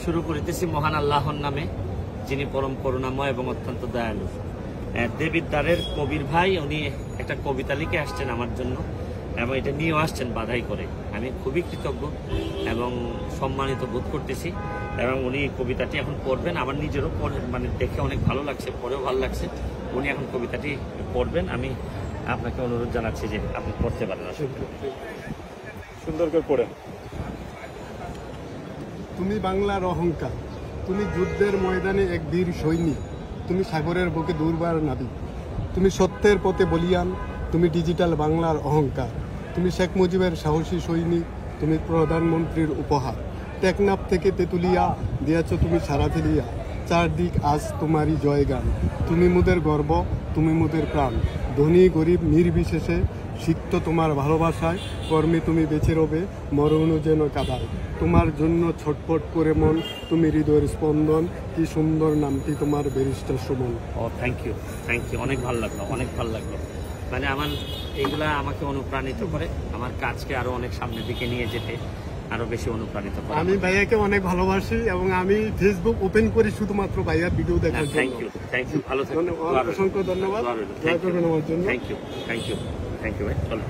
শুরু করিতেছি মহান আল্লাহর নামে, যিনি পরম করুণাময় এবং অত্যন্ত দয়ালু। দেবিদ্বারের কবির ভাই উনি একটা কবিতা লিখে আসছেন আমার জন্য এবং এটা নিয়েও আসছেন বাধাই করে। আমি খুবই কৃতজ্ঞ এবং সম্মানিত বোধ করতেছি এবং উনি কবিতাটি এখন পড়বেন। আমার নিজেরও মানে দেখে অনেক ভালো লাগছে, পড়েও ভালো লাগছে। উনি এখন কবিতাটি পড়বেন। আমি আপনাকে অনুরোধ জানাচ্ছি যে আপনি পড়তে পারেন। সুন্দর করে পড়ে। তুমি বাংলার অহংকার, তুমি যুদ্ধের ময়দানে এক বীর সৈনিক, তুমি সাগরের বুকে দুর্বার নাবিক, তুমি সত্যের পথে বলিয়ান, তুমি ডিজিটাল বাংলার অহংকার, তুমি শেখ মুজিবের সাহসী সৈনিক, তুমি প্রধানমন্ত্রীর উপহার। টেকনাফ থেকে তেতুলিয়া দিয়েছ তুমি সারা ফেলিয়া, চারদিক আজ তোমারই জয়গান। তুমি মুদের গর্ব, তুমি মুদের প্রাণ, ধনী গরিব নির্বিশেষে সিক্ত তোমার ভালোবাসায়, কর্মে তুমি বেঁচে রবে, মরণও যেন কাদায়। তোমার জন্য ছটফট করে মন, তুমি হৃদয়ের স্পন্দন, কি সুন্দর নামটি তোমার ব্যারিস্টার সুমন। ও থ্যাংক ইউ, অনেক ভালো লাগলো, অনেক ভালো লাগলো। মানে আমার এইগুলা আমাকে অনুপ্রাণিত করে, আমার কাজকে আরো অনেক সামনের দিকে নিয়ে যেতে আরো বেশি অনুপ্রাণিত করে। আমি ভাইয়াকে অনেক ভালোবাসি এবং আমি ফেসবুক ওপেন করি শুধুমাত্র ভাইয়ার ভিডিও দেখার জন্য। থ্যাংক ইউ, ভালো থাকবেন। অসংখ্য ধন্যবাদ। থ্যাংক ইউ ভাই, চলো।